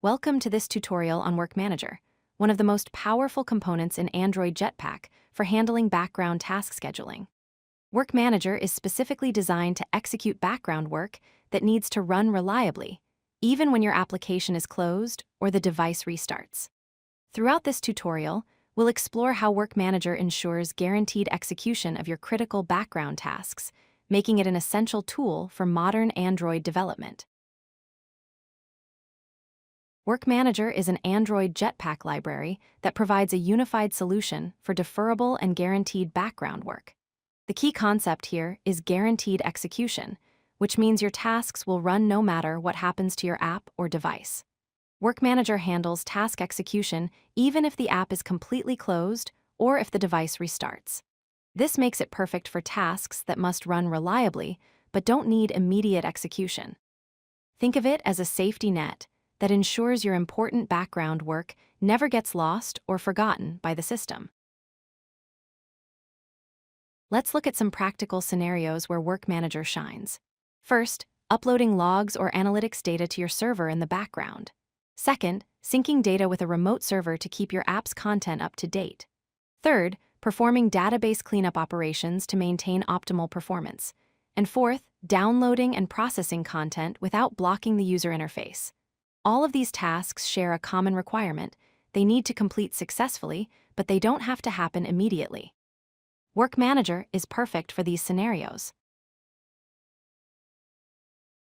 Welcome to this tutorial on WorkManager, one of the most powerful components in Android Jetpack for handling background task scheduling. WorkManager is specifically designed to execute background work that needs to run reliably, even when your application is closed or the device restarts. Throughout this tutorial, we'll explore how WorkManager ensures guaranteed execution of your critical background tasks, making it an essential tool for modern Android development. WorkManager is an Android Jetpack library that provides a unified solution for deferrable and guaranteed background work. The key concept here is guaranteed execution, which means your tasks will run no matter what happens to your app or device. WorkManager handles task execution even if the app is completely closed or if the device restarts. This makes it perfect for tasks that must run reliably but don't need immediate execution. Think of it as a safety net that ensures your important background work never gets lost or forgotten by the system. Let's look at some practical scenarios where WorkManager shines. First, uploading logs or analytics data to your server in the background. Second, syncing data with a remote server to keep your app's content up to date. Third, performing database cleanup operations to maintain optimal performance. And fourth, downloading and processing content without blocking the user interface. All of these tasks share a common requirement. They need to complete successfully, but they don't have to happen immediately. WorkManager is perfect for these scenarios.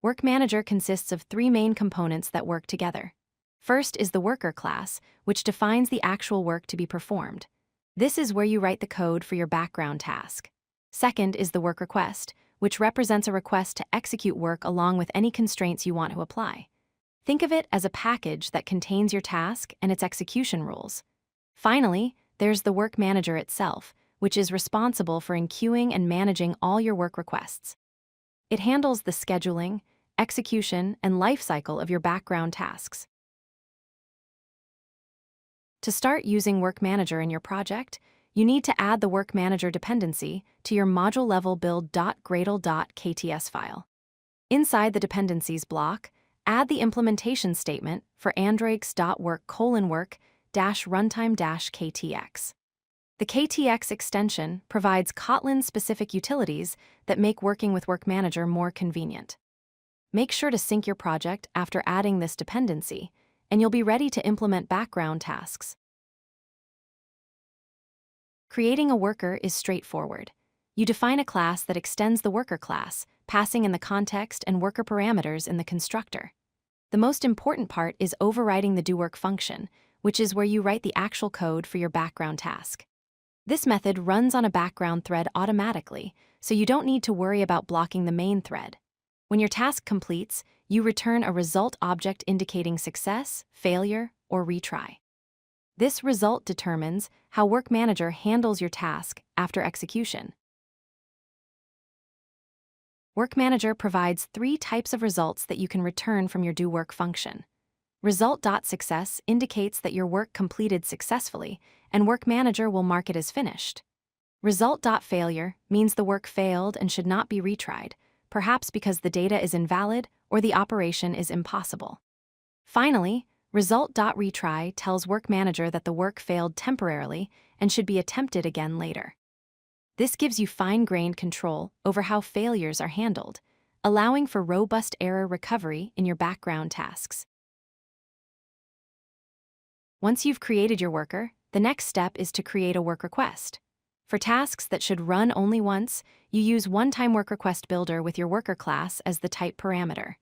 WorkManager consists of three main components that work together. First is the worker class, which defines the actual work to be performed. This is where you write the code for your background task. Second is the WorkRequest, which represents a request to execute work along with any constraints you want to apply. Think of it as a package that contains your task and its execution rules. Finally, there's the WorkManager itself, which is responsible for enqueuing and managing all your work requests. It handles the scheduling, execution, and lifecycle of your background tasks. To start using WorkManager in your project, you need to add the WorkManager dependency to your module-level build.gradle.kts file. Inside the dependencies block, add the implementation statement for androics.work:/runtime-ktx. The KTX extension provides Kotlin-specific utilities that make working with WorkManager more convenient. Make sure to sync your project after adding this dependency, and you'll be ready to implement background tasks. Creating a worker is straightforward. You define a class that extends the worker class, passing in the context and worker parameters in the constructor. The most important part is overriding the doWork function, which is where you write the actual code for your background task. This method runs on a background thread automatically, so you don't need to worry about blocking the main thread. When your task completes, you return a result object indicating success, failure, or retry. This result determines how WorkManager handles your task after execution. WorkManager provides three types of results that you can return from your doWork function. Result.success indicates that your work completed successfully, and WorkManager will mark it as finished. Result.failure means the work failed and should not be retried, perhaps because the data is invalid or the operation is impossible. Finally, result.retry tells WorkManager that the work failed temporarily and should be attempted again later. This gives you fine-grained control over how failures are handled, allowing for robust error recovery in your background tasks. Once you've created your worker, the next step is to create a work request. For tasks that should run only once, you use one-time work request builder with your worker class as the type parameter.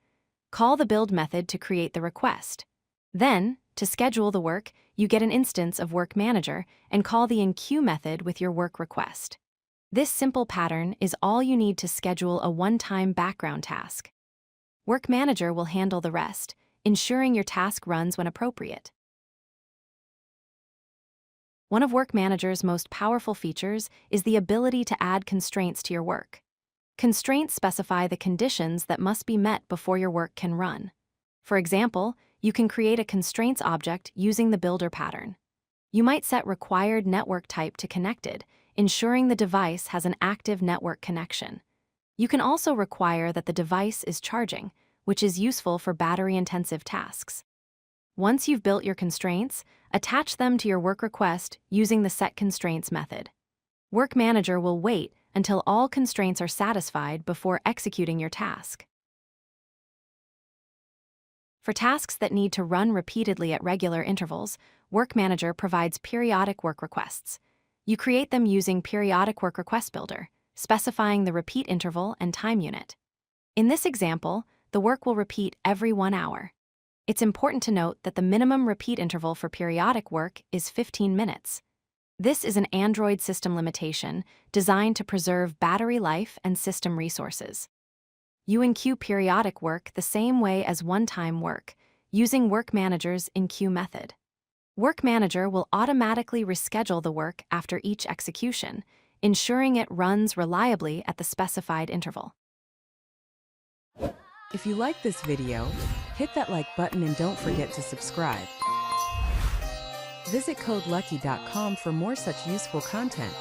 Call the build method to create the request. Then, to schedule the work, you get an instance of WorkManager and call the enqueue method with your work request. This simple pattern is all you need to schedule a one-time background task. WorkManager will handle the rest, ensuring your task runs when appropriate. One of WorkManager's most powerful features is the ability to add constraints to your work. Constraints specify the conditions that must be met before your work can run. For example, you can create a constraints object using the builder pattern. You might set required network type to connected, ensuring the device has an active network connection. You can also require that the device is charging, which is useful for battery-intensive tasks. Once you've built your constraints, attach them to your work request using the setConstraints method. WorkManager will wait until all constraints are satisfied before executing your task. For tasks that need to run repeatedly at regular intervals, WorkManager provides periodic work requests. You create them using Periodic Work Request Builder, specifying the repeat interval and time unit. In this example, the work will repeat every 1 hour. It's important to note that the minimum repeat interval for periodic work is 15 minutes. This is an Android system limitation designed to preserve battery life and system resources. You enqueue periodic work the same way as one-time work, using WorkManager's enqueue method. WorkManager will automatically reschedule the work after each execution, ensuring it runs reliably at the specified interval. If you like this video, hit that like button and don't forget to subscribe. Visit codelucky.com for more such useful content.